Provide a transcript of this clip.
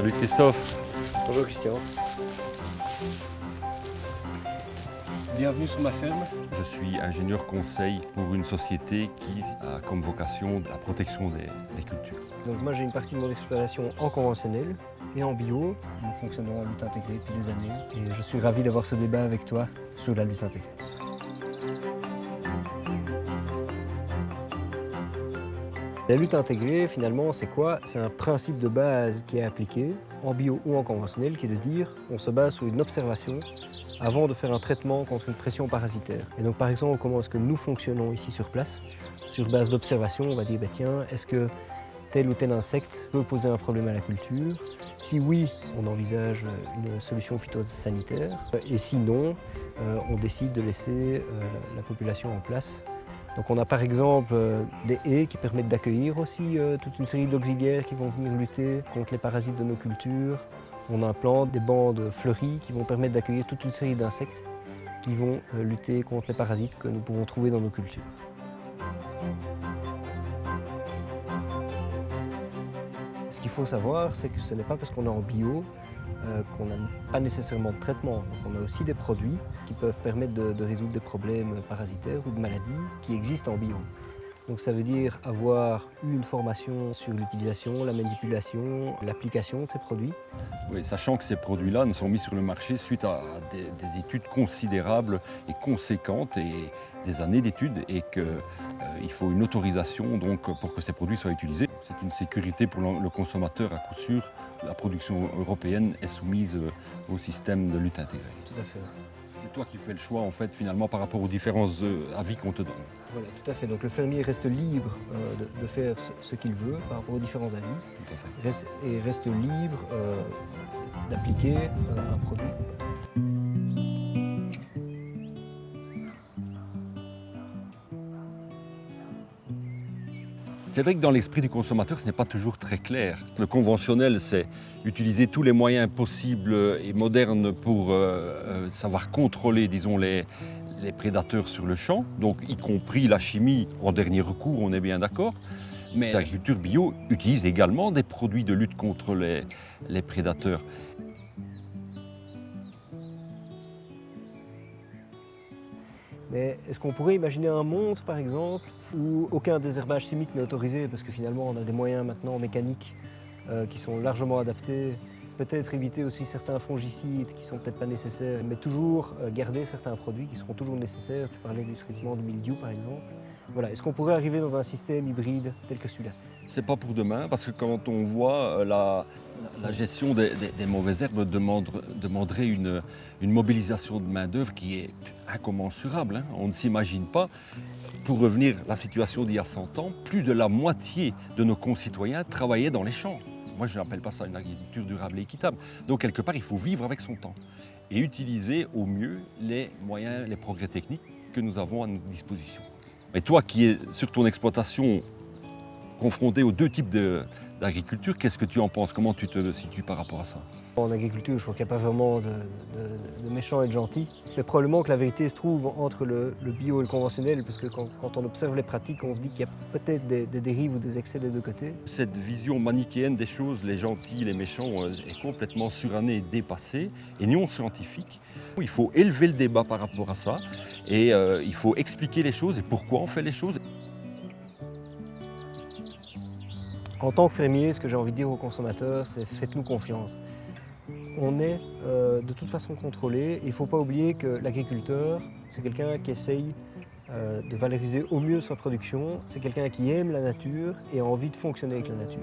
Salut Christophe. Bonjour Christian. Bienvenue sur ma ferme. Je suis ingénieur conseil pour une société qui a comme vocation la protection des cultures. Donc moi j'ai une partie de mon exploitation en conventionnel et en bio. Nous fonctionnons en lutte intégrée depuis des années et je suis ravi d'avoir ce débat avec toi sur la lutte intégrée. La lutte intégrée, finalement, c'est quoi? C'est un principe de base qui est appliqué en bio ou en conventionnel, qui est de dire on se base sur une observation avant de faire un traitement contre une pression parasitaire. Et donc, par exemple, comment est-ce que nous fonctionnons ici sur place? Sur base d'observation, on va dire, tiens, est-ce que tel ou tel insecte peut poser un problème à la culture? Si oui, on envisage une solution phytosanitaire. Et sinon, on décide de laisser la population en place. Donc on a par exemple des haies qui permettent d'accueillir aussi toute une série d'auxiliaires qui vont venir lutter contre les parasites de nos cultures. On implante des bandes fleuries qui vont permettre d'accueillir toute une série d'insectes qui vont lutter contre les parasites que nous pouvons trouver dans nos cultures. Ce qu'il faut savoir, c'est que ce n'est pas parce qu'on est en bio qu'on n'a pas nécessairement de traitement. Donc on a aussi des produits qui peuvent permettre de résoudre des problèmes parasitaires ou de maladies qui existent en bio. Donc ça veut dire avoir eu une formation sur l'utilisation, la manipulation, l'application de ces produits. Oui, sachant que ces produits-là ne sont mis sur le marché suite à des études considérables et conséquentes et des années d'études et qu'il faut une autorisation donc, pour que ces produits soient utilisés. C'est une sécurité pour le consommateur à coup sûr. La production européenne est soumise au système de lutte intégrée. Tout à fait. C'est toi qui fais le choix en fait finalement par rapport aux différents avis qu'on te donne. Voilà, tout à fait. Donc le fermier reste libre de faire ce qu'il veut par rapport aux différents avis. Tout à fait. Et reste libre d'appliquer un produit. C'est vrai que dans l'esprit du consommateur, ce n'est pas toujours très clair. Le conventionnel, c'est utiliser tous les moyens possibles et modernes pour savoir contrôler, disons, les prédateurs sur le champ, donc y compris la chimie en dernier recours, on est bien d'accord. Mais l'agriculture bio utilise également des produits de lutte contre les prédateurs. Mais est-ce qu'on pourrait imaginer un monde, par exemple, où aucun désherbage chimique n'est autorisé, parce que finalement on a des moyens maintenant mécaniques qui sont largement adaptés, peut-être éviter aussi certains fongicides qui ne sont peut-être pas nécessaires, mais toujours garder certains produits qui seront toujours nécessaires. Tu parlais du traitement du mildiou par exemple. Voilà. Est-ce qu'on pourrait arriver dans un système hybride tel que celui-là? C'est pas pour demain, parce que quand on voit la gestion des mauvaises herbes demanderait une mobilisation de main-d'œuvre qui est incommensurable. Hein. On ne s'imagine pas. Pour revenir à la situation d'il y a 100 ans, plus de la moitié de nos concitoyens travaillaient dans les champs. Moi, je n'appelle pas ça une agriculture durable et équitable. Donc, quelque part, il faut vivre avec son temps et utiliser au mieux les moyens, les progrès techniques que nous avons à notre disposition. Et toi qui es sur ton exploitation confronté aux deux types d'agriculture, qu'est-ce que tu en penses? Comment tu te situes par rapport à ça? En agriculture, je crois qu'il n'y a pas vraiment de méchants et de gentils. Mais probablement que la vérité se trouve entre le bio et le conventionnel, parce que quand on observe les pratiques, on se dit qu'il y a peut-être des dérives ou des excès des deux côtés. Cette vision manichéenne des choses, les gentils, les méchants, est complètement surannée et dépassée et non scientifique. Il faut élever le débat par rapport à ça et il faut expliquer les choses et pourquoi on fait les choses. En tant que fermier, ce que j'ai envie de dire aux consommateurs, c'est faites-nous confiance. On est de toute façon contrôlé. Il ne faut pas oublier que l'agriculteur, c'est quelqu'un qui essaye de valoriser au mieux sa production. C'est quelqu'un qui aime la nature et a envie de fonctionner avec la nature.